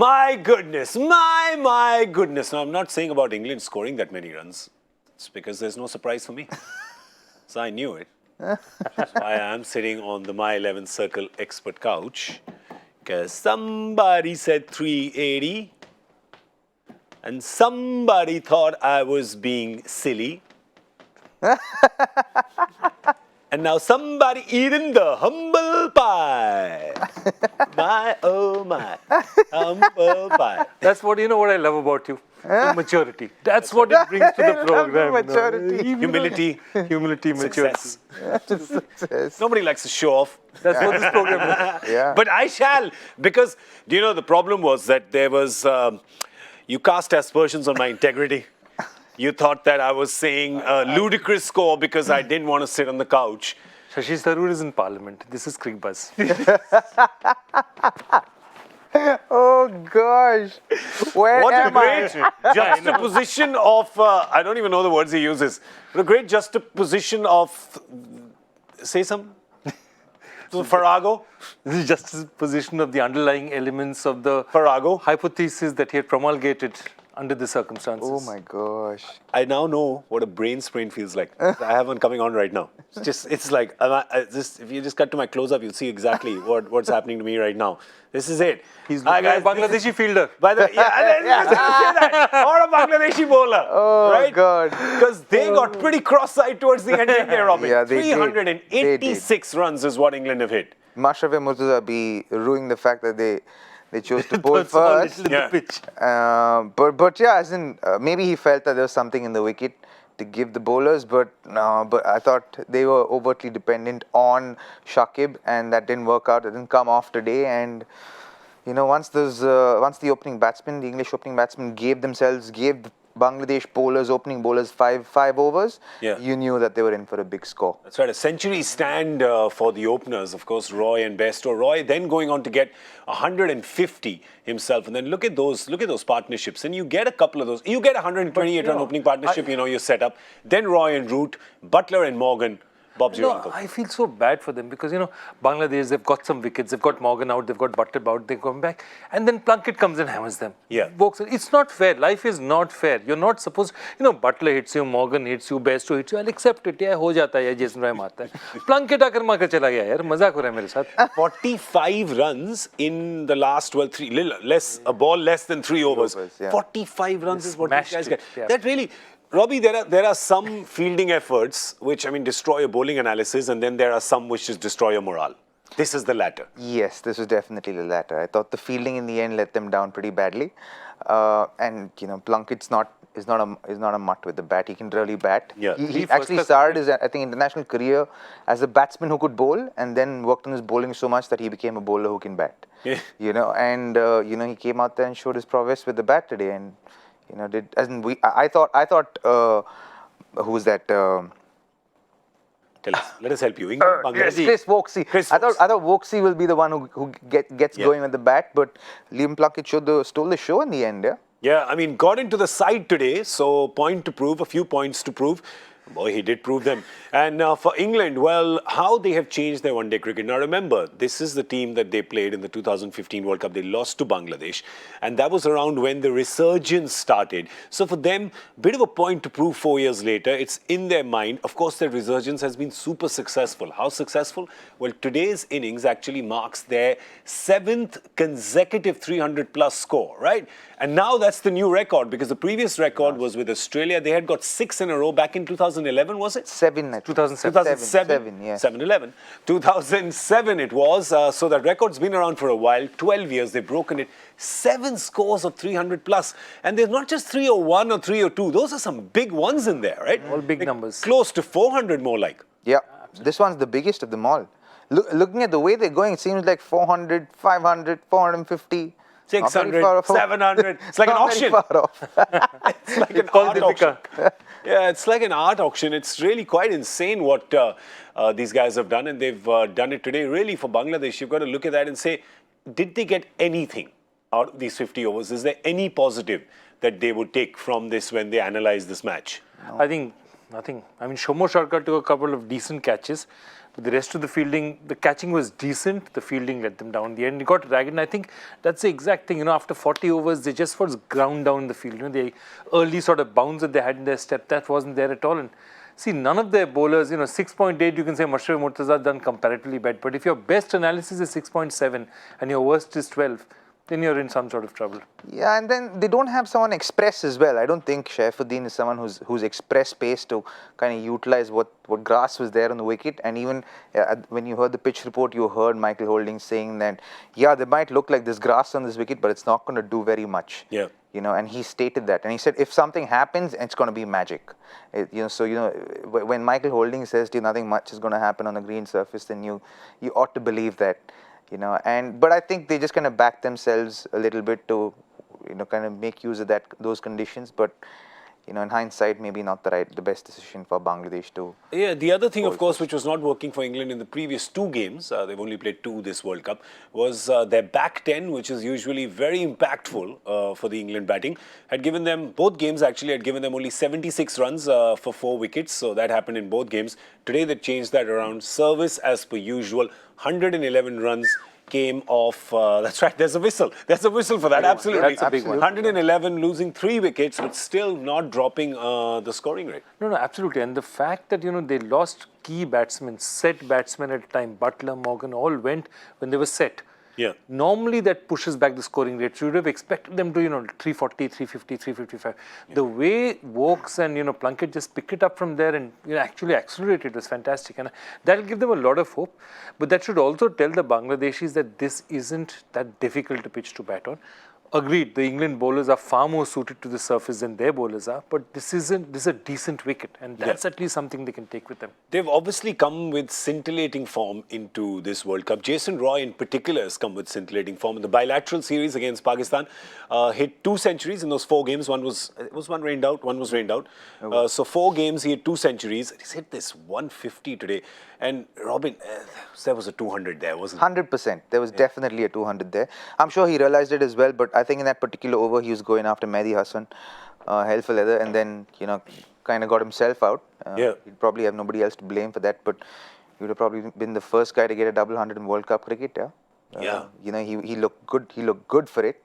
My goodness, my goodness. Now, I'm not saying about England scoring that many runs. It's because there's no surprise for me. So I knew it. That's why I'm sitting on the My 11 Circle expert couch. Because somebody said 380. And somebody thought I was being silly. And now somebody eating the humble pie. My, oh my, humble pie. That's what, what I love about you. The maturity. That's what it brings to the program. Humility, humility, maturity. Success. Nobody likes to show off. That's what this program is. Yeah. But I shall, because, the problem was that there was, you cast aspersions on my integrity. You thought that I was saying a ludicrous score because I didn't want to sit on the couch. Shashi Tharoor is in Parliament. This is Cricbuzz. Oh gosh. What a great juxtaposition of, I don't even know the words he uses, but a great juxtaposition of, say some, Farrago. This is juxtaposition of the underlying elements of the Farrago hypothesis that he had promulgated under the circumstances. Oh my gosh. I now know what a brain sprain feels like. I have one coming on right now. It's like, if you just cut to my close-up, you'll see exactly what's happening to me right now. This is it. He's looking like a Bangladeshi fielder. By the, yeah, say that. Or a Bangladeshi bowler. Oh, right? God. Because they got pretty cross-eyed towards the end of their Robin. Yeah, 386 runs is what England have hit. Mashrafe Murtaza be ruining the fact that they chose to bowl first. Yeah. But yeah, as in, maybe he felt that there was something in the wicket to give the bowlers, but I thought they were overtly dependent on Shakib, and that didn't work out. It didn't come off today, and once the opening batsmen, the English opening batsmen gave the Bangladesh opening bowlers five overs, you knew that they were in for a big score. That's right, a century stand for the openers, of course, Roy and Bairstow. Roy then going on to get 150 himself, and then look at those partnerships, and you get a couple of those. You get a 128-run opening partnership, you're set up. Then Roy and Root, Butler and Morgan. Bob's your uncle. I feel so bad for them because, Bangladesh, they've got some wickets. They've got Morgan out. They've got Butler out. They come back. And then Plunkett comes and hammers them. Yeah. It's not fair. Life is not fair. You're not supposed... Butler hits you, Morgan hits you, Bairstow hits you. I'll accept it. Yeah, ho jata hai, Jason Roy maarta hai. Plunkett aakar maarkar chala gaya, yaar. Mazak ho raha hai mere saath. 45 runs in the last, a ball less than 3 overs. 45 runs is what these guys get. Yeah. That really... Robbie, there are some fielding efforts which, destroy your bowling analysis, and then there are some which just destroy your morale. This is the latter. Yes, this was definitely the latter. I thought the fielding in the end let them down pretty badly. And Plunkett's is not a mutt with the bat. He can really bat. Yeah. He actually started his, I think, international career as a batsman who could bowl, and then worked on his bowling so much that he became a bowler who can bat. Yeah. He came out there and showed his prowess with the bat today, and I thought who's that? Tell us. Let us help you. Yes, Chris Woxey. I thought Woxey will be the one who gets going with the bat, but Liam Plunkett stole the show in the end. Yeah, got into the side today, so a few points to prove. Boy, he did prove them. And for England, well, how they have changed their one-day cricket. Now, remember, this is the team that they played in the 2015 World Cup. They lost to Bangladesh. And that was around when the resurgence started. So for them, bit of a point to prove 4 years later. It's in their mind. Of course, their resurgence has been super successful. How successful? Well, today's innings actually marks their 7th consecutive 300-plus score, right? And now that's the new record, because the previous record was with Australia. They had got 6 in a row back in 2011, was it? 2007. 7-11. 2007 it was. So that record's been around for a while. 12 years, they've broken it. 7 scores of 300 plus. And they're not just 301 or 302. Those are some big ones in there, right? All big numbers. Close to 400 more like. Yeah, this one's the biggest of them all. Looking at the way they're going, it seems like 400, 500, 450. 600, 700. It's like an auction. It's like an art auction. Yeah, it's like an art auction. It's really quite insane what these guys have done, and they've done it today. Really, for Bangladesh, you've got to look at that and say, did they get anything out of these 50 overs? Is there any positive that they would take from this when they analyze this match? No. I think nothing. Shomo Sharkar took a couple of decent catches, But the rest of the fielding, the catching was decent. The fielding let them down. In the end, it got ragged. And I think that's the exact thing. After 40 overs, they just first ground down the field. The early sort of bounce that they had in their step, that wasn't there at all. And see, none of their bowlers, 6.8, you can say Mashrafi Murtaza done comparatively bad. But if your best analysis is 6.7 and your worst is 12, then you're in some sort of trouble. Yeah, and then they don't have someone express as well. I don't think Shaifuddin is someone who's express pace to kind of utilize what grass was there on the wicket. And even when you heard the pitch report, you heard Michael Holding saying that, yeah, they might look like there's grass on this wicket, but it's not going to do very much. Yeah. And he stated that. And he said, if something happens, it's going to be magic. When Michael Holding says to you, nothing much is going to happen on the green surface, then you ought to believe that. But I think they just kind of back themselves a little bit to, kind of make use of those conditions. But, in hindsight, maybe not the best decision for Bangladesh to. Yeah, the other thing, of course, which was not working for England in the previous 2 games, they've only played 2 this World Cup, was their back 10, which is usually very impactful for the England batting, had given them, both games actually had given them only 76 runs for 4 wickets. So that happened in both games. Today they changed that around. Service as per usual, 111 runs came off. That's right, there's a whistle. There's a whistle for that, absolutely. That's a big one. 111, losing 3 wickets, but still not dropping the scoring rate. No, absolutely. And the fact that, they lost key batsmen, set batsmen at a time, Butler, Morgan, all went when they were set. Yeah. Normally that pushes back the scoring rate. So you would have expected them to, 340, 350, 355. Yeah. The way Wokes and, Plunkett just pick it up from there and actually accelerate it was fantastic. And that'll give them a lot of hope. But that should also tell the Bangladeshis that this isn't that difficult to pitch to bat on. Agreed, the England bowlers are far more suited to the surface than their bowlers are, but this is a decent wicket, and that's at least something they can take with them. They've obviously come with scintillating form into this World Cup. Jason Roy in particular has come with scintillating form. In the bilateral series against Pakistan, hit 2 centuries in those 4 games. One was rained out, one was rained out. So 4 games, he had 2 centuries. He's hit this 150 today. And Robin, there was a 200 there, wasn't there? 100%. There was definitely a 200 there. I'm sure he realized it as well, but I think in that particular over, he was going after Mehdi Hassan, hell for leather, and then, kind of got himself out. He'd probably have nobody else to blame for that, but he would have probably been the first guy to get a double 100 in World Cup cricket, he looked good. He looked good for it.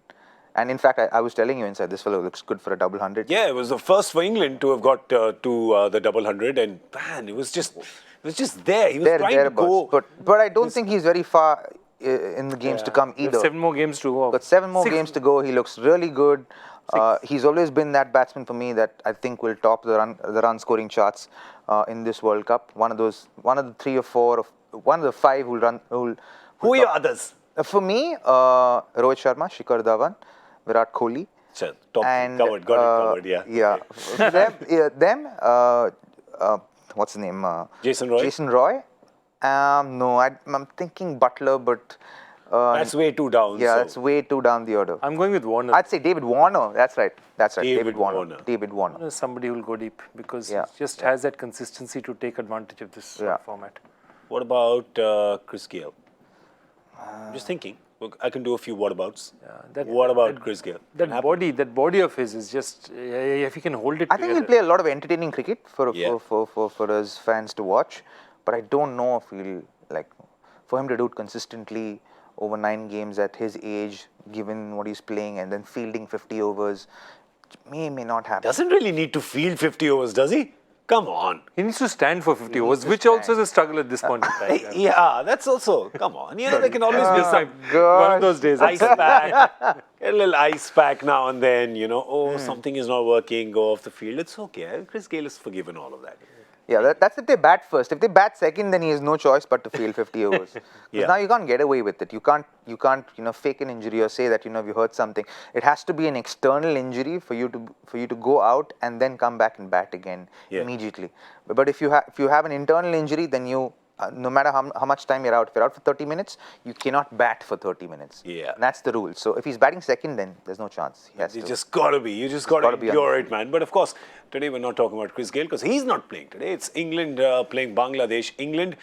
And in fact, I was telling you inside, this fellow looks good for a double 100. Yeah, it was the first for England to have got to the double 100, and man, it was just there. He was trying to go. But I don't think he's very far in the games to come either. 7 more games to go. Got 7 more games to go. He looks really good. He's always been that batsman for me that I think will top the run scoring charts in this World Cup. One of the 3 or 4, one of the 5 who'll run. Who are your others? For me, Rohit Sharma, Shikhar Dhawan, Virat Kohli. Sure, got it covered, yeah. Yeah. What's his name? Jason Roy? Jason Roy. No, I'm thinking Butler, but... that's way too down. Yeah, that's way too down the order. I'm going with Warner. I'd say David Warner. That's right. David Warner. David Warner. Somebody who will go deep because he just has that consistency to take advantage of this format. What about Chris Gayle? I'm just thinking. Look, I can do a few whatabouts. What about Chris Gayle? That body of his is just, if he can hold it I think he'll play a lot of entertaining cricket for us fans to watch. But I don't know if he'll, for him to do it consistently over 9 games at his age, given what he's playing, and then fielding 50 overs, may not happen. Doesn't really need to field 50 overs, does he? Come on. He needs to stand for 50 overs, which also is a struggle at this point in time. Yeah, that's also, come on. There can always be one of those days. Ice pack, a little ice pack now and then, something is not working, go off the field. It's okay. Chris Gayle is forgiven all of that. Yeah, that's if they bat first. If they bat second, then he has no choice but to field 50 overs. Because now you can't get away with it. You can't, fake an injury or say that, you heard something. It has to be an external injury for you to go out and then come back and bat again immediately. But if you have an internal injury, then you, no matter how much time you're out, if you're out for 30 minutes, you cannot bat for 30 minutes. Yeah. And that's the rule. So if he's batting second, then there's no chance. You just got to be. You just got to endure it, man. But of course, today we're not talking about Chris Gayle because he's not playing today. It's England playing Bangladesh. England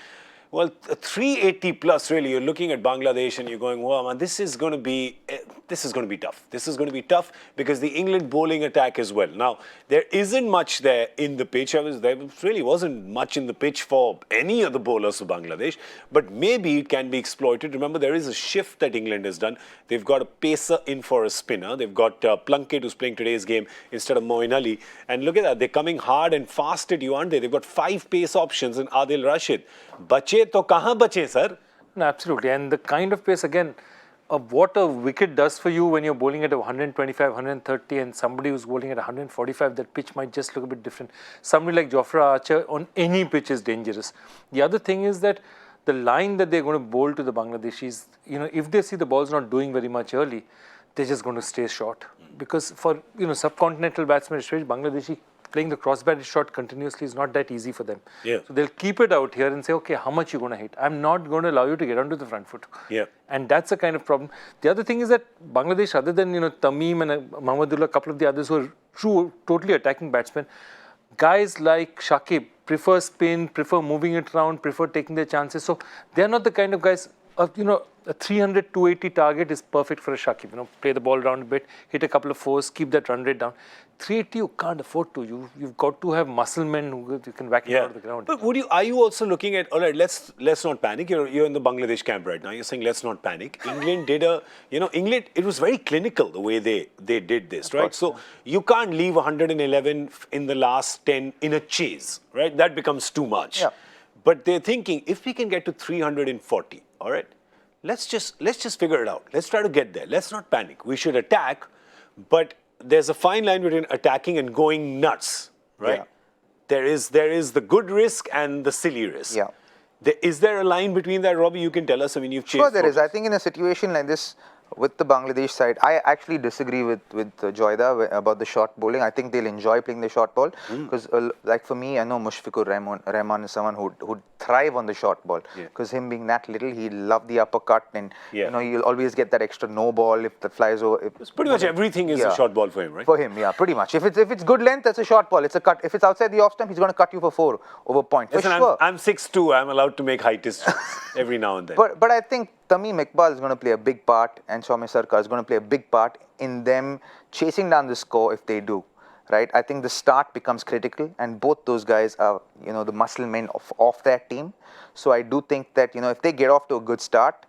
Well, 380 plus, really. You're looking at Bangladesh and you're going, wow, man, this is going to be tough. This is going to be tough because the England bowling attack as well. Now, there isn't much there in the pitch. There really wasn't much in the pitch for any of the bowlers of Bangladesh, but maybe it can be exploited. Remember, there is a shift that England has done. They've got a pacer in for a spinner. They've got Plunkett, who's playing today's game instead of Moeen Ali. And look at that. They're coming hard and fast at you, aren't they? They've got 5 pace options in Adil Rashid. Bache to kahan bache, sir? No, absolutely. And the kind of pace, again, what a wicket does for you when you're bowling at 125, 130 and somebody who's bowling at 145, that pitch might just look a bit different. Somebody like Jofra Archer on any pitch is dangerous. The other thing is that the line that they're going to bowl to the Bangladeshis, if they see the ball's not doing very much early, they're just going to stay short. Because for, subcontinental batsmen, especially Bangladeshi, playing the cross-batted shot continuously is not that easy for them. Yeah. So they'll keep it out here and say, okay, how much are you going to hit? I'm not going to allow you to get onto the front foot. Yeah. And that's a kind of problem. The other thing is that Bangladesh, other than, Tamim and Mahmudullah, a couple of the others who are true, totally attacking batsmen, guys like Shakib prefer spin, prefer moving it around, prefer taking their chances. So they're not the kind of guys, a 300, 280 target is perfect for a Shakib. Play the ball around a bit, hit a couple of fours, keep that run rate down. 380 you can't afford to. You've got to have muscle men who you can whack it out of the ground. But are you also looking at, all right, let's not panic. You're in the Bangladesh camp right now. You're saying let's not panic. England did England, it was very clinical the way they did this, right? So you can't leave 111 in the last 10 in a chase, right? That becomes too much. Yeah. But they're thinking, if we can get to 340, all right, let's just figure it out. Let's try to get there. Let's not panic. We should attack, but there's a fine line between attacking and going nuts, right? Yeah. There is the good risk and the silly risk. Yeah. Is there a line between that, Robbie? You can tell us. I mean, you've chased. Sure, there is. I think in a situation like this, with the Bangladesh side, I actually disagree with Joyda about the short bowling. I think they'll enjoy playing the short ball because, like for me, I know Mushfiqur Rahman is someone who'd thrive on the short ball because him being that little, he loved the uppercut and you'll always get that extra no ball if the flies over. It's pretty much everything is a short ball for him, right? For him, yeah, pretty much. If it's good length, that's a short ball. It's a cut. If it's outside the off stump, he's going to cut you for 4 over point. Listen, for sure. I'm 6'2". I'm allowed to make height distance every now and then. But I think Tamim Iqbal is going to play a big part and Shaume Sarkar is going to play a big part in them chasing down the score if they do, right? I think the start becomes critical and both those guys are, the muscle men of that team. So I do think that, if they get off to a good start,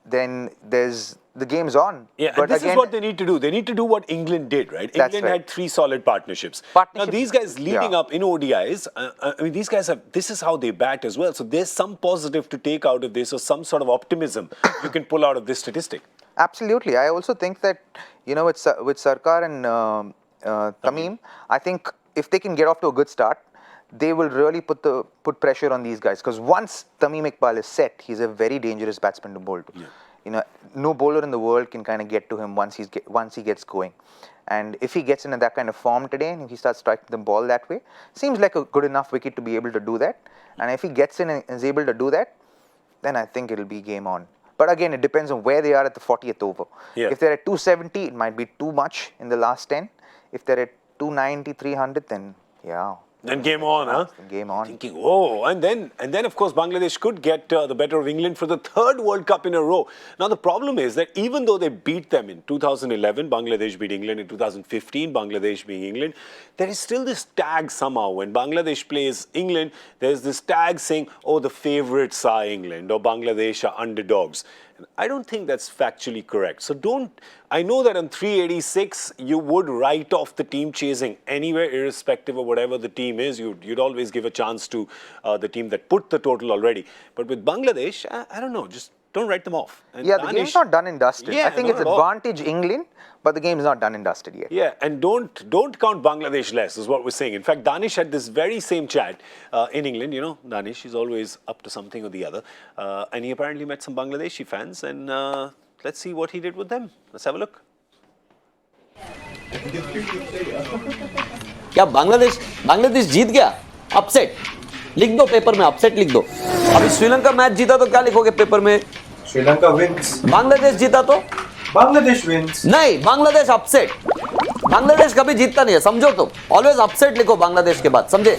then the game's on. Yeah, but and this again, is what they need to do. They need to do what England did, right? England had 3 solid partnerships. Now, these guys leading up in ODIs, I mean, these guys this is how they bat as well. So there's some positive to take out of this or some sort of optimism you can pull out of this statistic. Absolutely. I also think that, with Sarkar and Tamim, I think if they can get off to a good start, they will really put pressure on these guys. Because once Tamim Iqbal is set, he's a very dangerous batsman to bowl to. Yeah. No bowler in the world can kind of get to him once he gets going. And if he gets into that kind of form today and if he starts striking the ball that way, seems like a good enough wicket to be able to do that. And if he gets in and is able to do that, then I think it'll be game on. But again, it depends on where they are at the 40th over. Yeah. If they're at 270, it might be too much in the last 10. If they're at 290, 300, then yeah. Then game on, huh? Game on. Thinking, oh, and then of course Bangladesh could get the better of England for the 3rd World Cup in a row. Now the problem is that even though they beat them in 2011, Bangladesh beat England in 2015, Bangladesh being England, there is still this tag somehow. When Bangladesh plays England, there's this tag saying, oh, the favourites are England or Bangladesh are underdogs. And I don't think that's factually correct. So I know that on 386, you would write off the team chasing anywhere, irrespective of whatever the team is. You'd always give a chance to the team that put the total already. But with Bangladesh, I don't know, just don't write them off. And the game's not done and dusted. Yeah, I think it's advantage England, but the game's not done and dusted yet. Yeah, and don't count Bangladesh less, is what we're saying. In fact, Danish had this very same chat in England. Danish, he's always up to something or the other. And he apparently met some Bangladeshi fans, and let's see what he did with them. Let's have a look. क्या बांग्लादेश जीत गया? Upset लिख दो paper में, upset लिख दो. अभी Sri Lanka match जीता तो क्या लिखोगे पेपर में? श्रीलंका विंस. बांग्लादेश जीता तो बांग्लादेश विंस. नहीं, बांग्लादेश अपसेट. बांग्लादेश कभी जीतता नहीं है, समझो तुम. ऑलवेज अपसेट लिखो बांग्लादेश के बाद, समझे?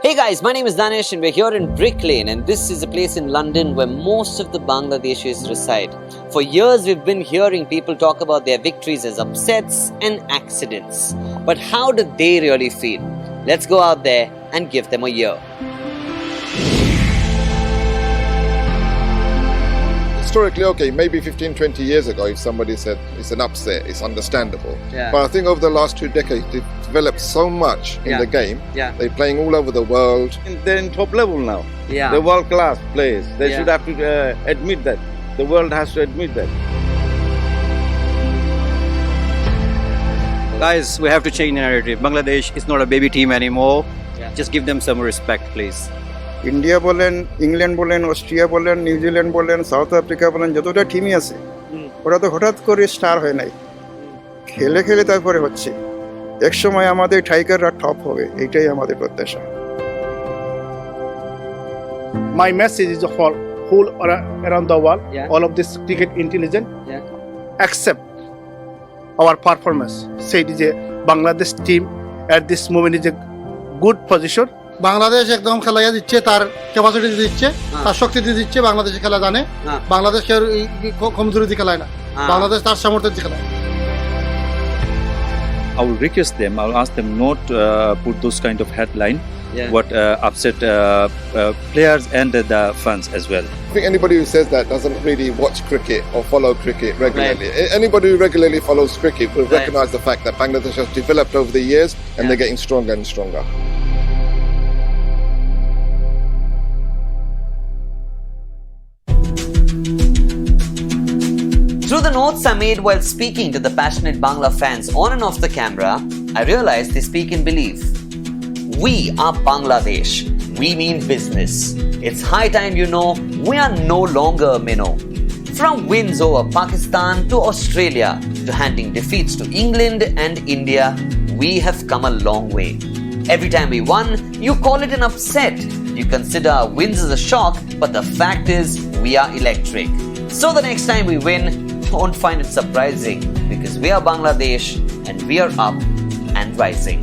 Hey guys, my name is Danish and we're here in Brick Lane, and this is a place in London where most of the Bangladeshis reside. For years we've been hearing people talk about their victories as upsets and accidents. But how do they really feel? Let's go out there and give them a year. Historically, okay, maybe 15, 20 years ago, if somebody said it's an upset, it's understandable. Yeah. But I think over the last 2 decades, they've developed so much in the game. Yeah. They're playing all over the world. They're in top level now. Yeah. They're world-class players. They Yeah. should have to admit that. The world has to admit that. Guys, we have to change the narrative. Bangladesh is not a baby team anymore. Yeah. Just give them some respect, please. India বলেন, England বলেন, Austria বলেন, New Zealand বলেন, south Africa বলেন, যতটা টিমই আছে ওরা তো হঠাৎ করে স্টার হয় নাই, খেলে খেলে তারপরে হচ্ছে। এক সময় আমাদের টাইগাররা টপ হবে, এইটাই আমাদের প্রত্যাশা। My message is for whole around the world, Yeah. all of this cricket intelligent, Yeah. accept our performance. Say it is a Bangladesh team at this moment is a good position. Bangladesh একদম খেলাইয়া দিচ্ছে, তার capacity দিচ্ছে, তার শক্তি দিয়ে দিচ্ছে। বাংলাদেশে খেলা জানে, বাংলাদেশ কেউ কমজোরি দিয়ে খেলায় না, বাংলাদেশ তার সামর্থ্য দিয়ে খেলায়। I will request them, I will ask them not put those kind of headline what upset players and the fans as well. I think anybody who says that doesn't really watch cricket or follow cricket regularly. Anybody who regularly follows cricket will recognize the fact that Bangladesh has developed over the years and they're getting stronger and stronger. Through the notes I made while speaking to the passionate Bangla fans on and off the camera, I realized they speak in belief. We are Bangladesh. We mean business. It's high time you know we are no longer a minnow. From wins over Pakistan to Australia to handing defeats to England and India, we have come a long way. Every time we won, you call it an upset. You consider our wins as a shock, but the fact is we are electric. So the next time we win, don't find it surprising because we are Bangladesh and we are up and rising.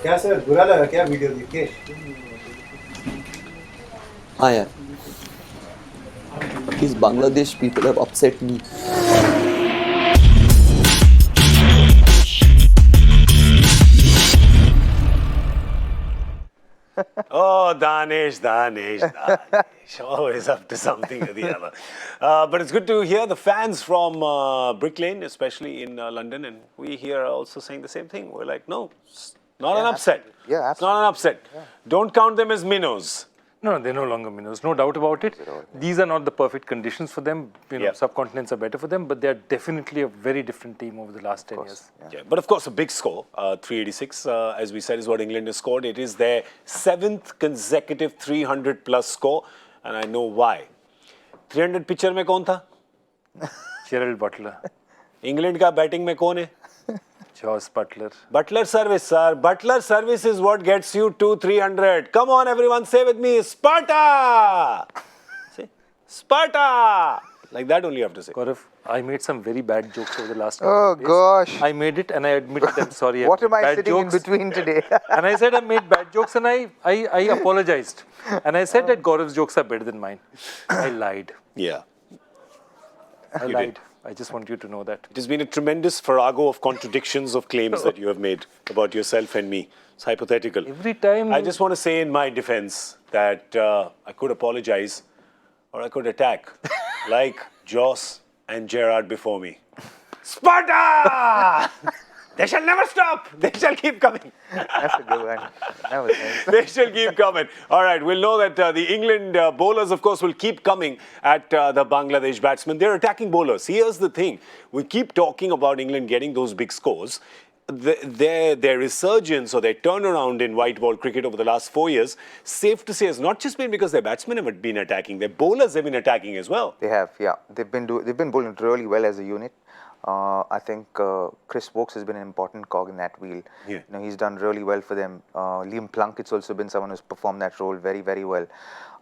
क्या sir बुरा लगा क्या video देख के? Hi, these Bangladesh people have upset me. Oh, Danish. Always up to something or the other. But it's good to hear the fans from Brick Lane, especially in London, and we here are also saying the same thing. We're like, no, it's not an upset. Yeah, It's not an upset. Don't count them as minnows. No, they're no longer minnows, no doubt about it. These are not the perfect conditions for them. Subcontinents are better for them, but they're definitely a very different team over the last 10 years. Yeah, but of course, a big score, 386, as we said, is what England has scored. It is their 7th consecutive 300-plus score, and I know why. 300 pitcher में कौन था? Gerald Butler, England का batting में कौन है? Joss Butler. Butler service, sir. Butler service is what gets you to 300. Come on, everyone, say with me, Sparta! See? Sparta! Like that only you have to say. Gaurav, I made some very bad jokes over the last Oh couple of days. gosh. I made it and I admitted I'm sorry. What am I Bad sitting jokes. in between today? And I said I made bad jokes and I apologized. And I said that Gaurav's jokes are better than mine. I lied. Yeah. I You lied. did. I just want you to know that. It has been a tremendous farrago of contradictions of claims that you have made about yourself and me. It's hypothetical. Every time... I just want to say in my defense that I could apologize or I could attack like Joss and Gerard before me. Sparta! They shall never stop. They shall keep coming. That's a good one. That was nice. They shall keep coming. All right, we'll know that the England bowlers, of course, will keep coming at the Bangladesh batsmen. They're attacking bowlers. Here's the thing. We keep talking about England getting those big scores. Their resurgence or their turnaround in white ball cricket over the last 4 years, safe to say, has not just been because their batsmen have been attacking, their bowlers have been attacking as well. They have, yeah. They've been bowling really well as a unit. I think Chris Wokes has been an important cog in that wheel. Yeah. He's done really well for them. Liam Plunkett's also been someone who's performed that role very, very well.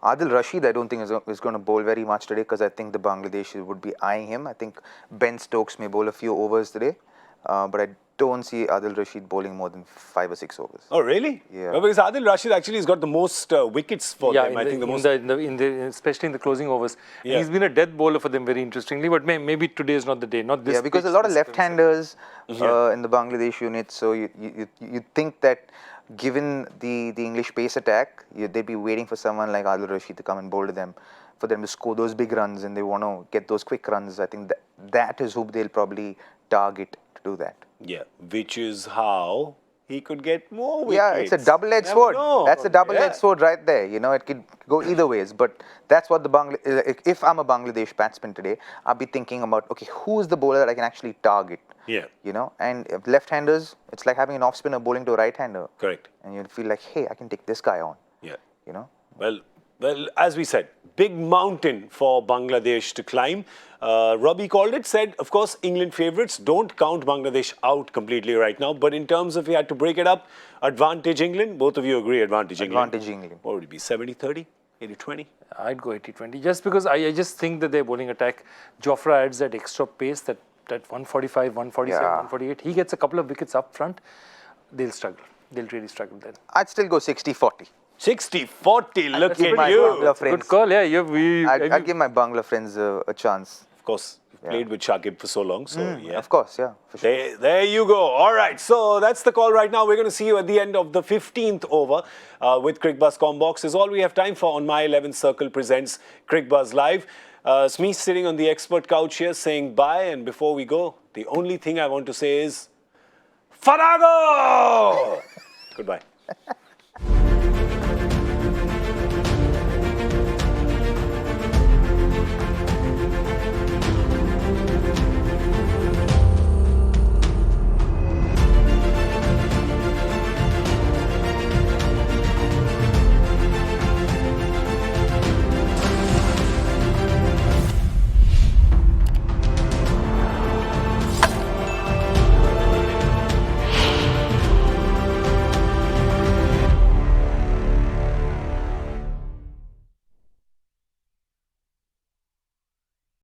Adil Rashid, I don't think is going to bowl very much today because I think the Bangladesh would be eyeing him. I think Ben Stokes may bowl a few overs today, but don't see Adil Rashid bowling more than 5 or 6 overs. Oh, really? Yeah. Well, because Adil Rashid actually has got the most wickets for them. I think the most. Especially in the closing overs. And he's been a death bowler for them very interestingly. But maybe today is not the day. Not this. Yeah, because a lot of left-handers in the Bangladesh unit. So you think that given the English pace attack, they'd be waiting for someone like Adil Rashid to come and bowl to them, for them to score those big runs, and they want to get those quick runs. I think that is who they'll probably target to do that. Yeah, which is how he could get more wickets. Yeah, it's a double-edged sword. That's a double-edged sword right there. You know, it could go either ways. But that's what if I'm a Bangladesh batsman today, I'll be thinking about, okay, who's the bowler that I can actually target? Yeah. You know, and left-handers, it's like having an off-spinner bowling to a right-hander. Correct. And you feel like, hey, I can take this guy on. Yeah. You know? Well, as we said, big mountain for Bangladesh to climb. Robbie called it, said, of course, England favourites. Don't count Bangladesh out completely right now. But in terms of, if you had to break it up, advantage England. Both of you agree, advantage England. Advantage England. What would it be, 70-30, 80-20? I'd go 80-20. Just because I just think that their bowling attack, Jofra adds that extra pace, that 145, 147, 148. He gets a couple of wickets up front. They'll struggle. They'll really struggle then. I'd still go 60-40. 60-40, look at my you. Bangla friends. Good call, yeah. I'd give my Bangla friends a chance. Of course, you've played with Shakib for so long, so yeah. Of course, yeah. For sure. There you go. All right, so that's the call right now. We're going to see you at the end of the 15th over with Cricbuzz Combox. Is all we have time for on My 11th Circle presents Cricbuzz Live. Smee sitting on the expert couch here saying bye, and before we go, the only thing I want to say is Farago! Goodbye.